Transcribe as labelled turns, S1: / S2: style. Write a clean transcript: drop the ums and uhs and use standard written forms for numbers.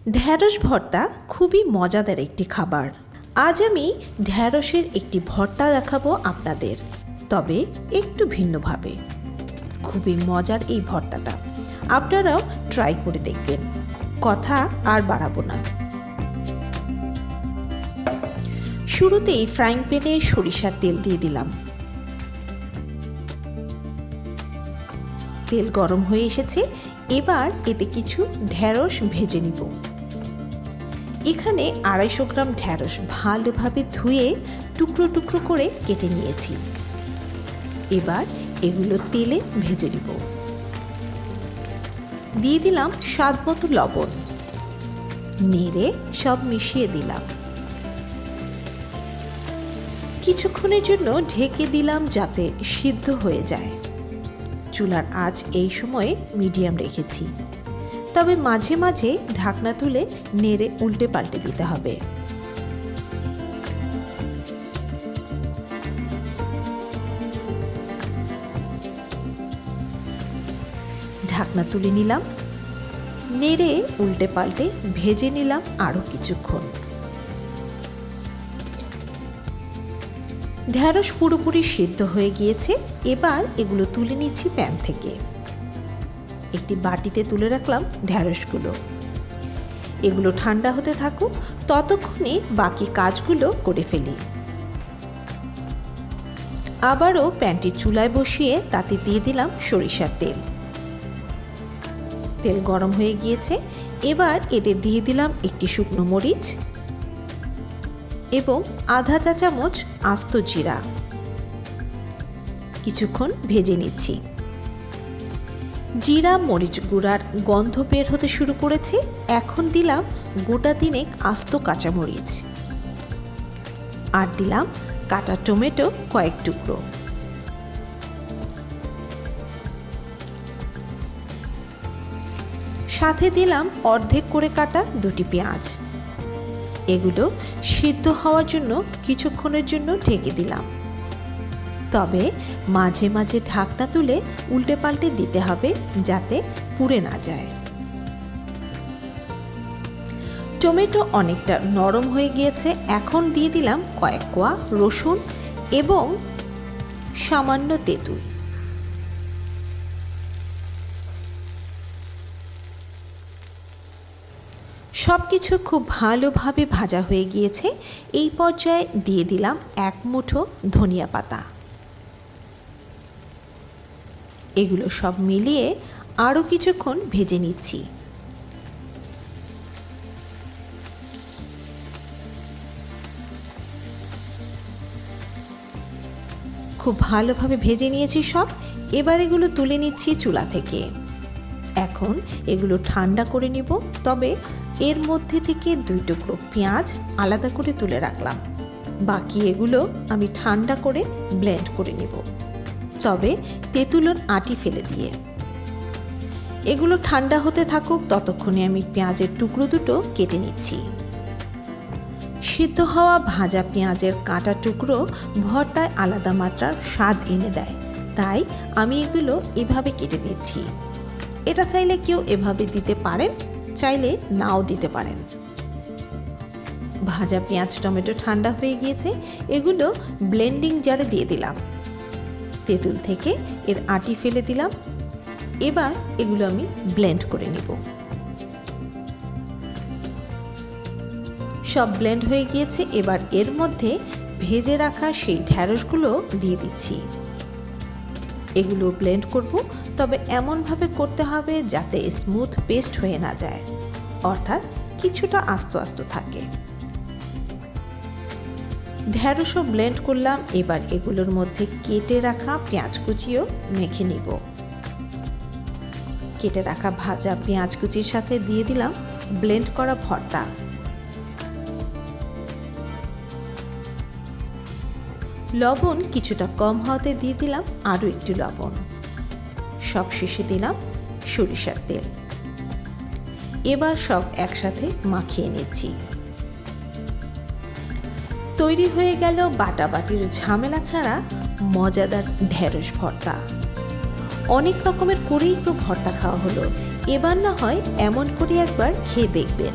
S1: ঢ্যাঁড়স ভর্তা খুবই মজাদার একটি খাবার। আজ আমি ঢ্যাঁড়সের একটি ভর্তা দেখাবো আপনাদের, তবে একটু ভিন্নভাবে। খুবই মজার এই ভর্তাটা, আপনারাও ট্রাই করে দেখবেন। কথা আর বাড়াবো না। শুরুতেই ফ্রাইং প্যানে সরিষার তেল দিয়ে দিলাম। তেল গরম হয়ে এসেছে, এবার এতে কিছু ঢ্যাঁড়স ভেজে নিব। এখানে 250 গ্রাম ঢ্যাঁড়স ভালোভাবে ধুয়ে টুকরো টুকরো করে কেটে নিয়েছি। এবার এগুলো তেলে ভেজে নিব। দিয়ে দিলাম স্বাদ মতো লবণ, নেড়ে সব মিশিয়ে দিলাম। কিছুক্ষণের জন্য ঢেকে দিলাম যাতে সিদ্ধ হয়ে যায়। চুলার আঁচ এই সময়ে মিডিয়াম রেখেছি, তবে মাঝে মাঝে ঢাকনা তুলে নেড়ে উল্টে পাল্টে দিতে হবে। ঢাকনা তুলে নিলাম, নেড়ে উল্টে পাল্টে ভেজে নিলাম আরও কিছুক্ষণ। ঢ্যাঁড়স পুরোপুরি সিদ্ধ হয়ে গিয়েছে, এবার এগুলো তুলে নিচ্ছি প্যান থেকে। একটি বাটিতে তুলে রাখলাম ঢ্যাঁড়সগুলো। এগুলো ঠান্ডা হতে থাকুক, ততক্ষণে বাকি কাজগুলো করে ফেলি। আবারও প্যানটি চুলায় বসিয়ে তাতে দিয়ে দিলাম সরিষার তেল। তেল গরম হয়ে গিয়েছে, এবার এতে দিয়ে দিলাম একটি শুকনো মরিচ এবং আধা চা চামচ আস্ত জিরা। কিছুক্ষণ ভেজে নিচ্ছি। জিরা মরিচ গুঁড়ার গন্ধ বের হতে শুরু করেছে। এখন দিলাম গোটা 3 আস্ত কাঁচামরিচ, আর দিলাম কাটা টমেটো কয়েক টুকরো। সাথে দিলাম অর্ধেক করে কাটা 2টি পেঁয়াজ। এগুলো সিদ্ধ হওয়ার জন্য কিছুক্ষণের জন্য ঢেকে দিলাম, তবে মাঝে মাঝে ঢাকনা তুলে উল্টে পাল্টে দিতে হবে যাতে পুড়ে না যায়। টমেটো অনেকটা নরম হয়ে গিয়েছে, এখন দিয়ে দিলাম কয়েক কোয়া রসুন এবং সামান্য তেঁতুল। সব কিছু খুব ভালোভাবে ভাজা হয়ে গিয়েছে। এই পর্যায়ে দিয়ে দিলাম 1 মুঠো ধনিয়া পাতা। এগুলো সব মিলিয়ে আরও কিছুক্ষণ ভেজে নিচ্ছি। খুব ভালোভাবে ভেজে নিয়েছি সব। এবার এগুলো তুলে নিচ্ছি চুলা থেকে। এখন এগুলো ঠান্ডা করে নিব, তবে এর মধ্যে থেকে 2 টুকরো পেঁয়াজ আলাদা করে তুলে রাখলাম। বাকি এগুলো আমি ঠান্ডা করে ব্লেন্ড করে নিব, তবে তেঁতুলের আটি ফেলে দিয়ে। এগুলো ঠান্ডা হতে থাকুক, ততক্ষণে আমি পেঁয়াজের টুকরো দুটো কেটে নিচ্ছি। সিদ্ধ হওয়া ভাজা পেঁয়াজের কাটা টুকরো ভর্তায় আলাদা মাত্রার স্বাদ এনে দেয়, তাই আমি এগুলো এভাবে কেটে দিচ্ছি। এটা চাইলে কেউ এভাবে দিতে পারেন, চাইলে নাও দিতে পারেন। ভাজা পেঁয়াজ টমেটো ঠান্ডা হয়ে গিয়েছে, এগুলো ব্লেন্ডিং জারে দিয়ে দিলাম। তেঁতুল থেকে এর আটি ফেলে দিলাম। এবার এগুলো আমি ব্লেন্ড করে নিব। সব ব্লেন্ড হয়ে গিয়েছে, এবার এর মধ্যে ভেজে রাখা সেই ঢ্যাঁড়সগুলো দিয়ে দিচ্ছি। এগুলো ব্লেন্ড করব, তবে এমনভাবে করতে হবে যাতে স্মুথ পেস্ট হয়ে না যায়, অর্থাৎ কিছুটা আস্ত আস্ত থাকে। ঢ্যাঁড়সও ব্লেন্ড করলাম। এবার এগুলোর মধ্যে কেটে রাখা পেঁয়াজ কুচিও মেখে নিব। কেটে রাখা ভাজা পেঁয়াজ কুচির সাথে দিয়ে দিলাম ব্লেন্ড করা ভর্তা। লবণ কিছুটা কম হওয়াতে দিয়ে দিলাম আরও একটু লবণ। সব শেষে দিলাম সরিষার তেল। এবার সব একসাথে মাখিয়ে নিচ্ছি। তৈরি হয়ে গেল বাটাবাটির ঝামেলা ছাড়া মজাদার ঢ্যাঁড়স ভর্তা। অনেক রকমের করেই তো ভর্তা খাওয়া হলো, এবার না হয় এমন করে একবার খেয়ে দেখবেন।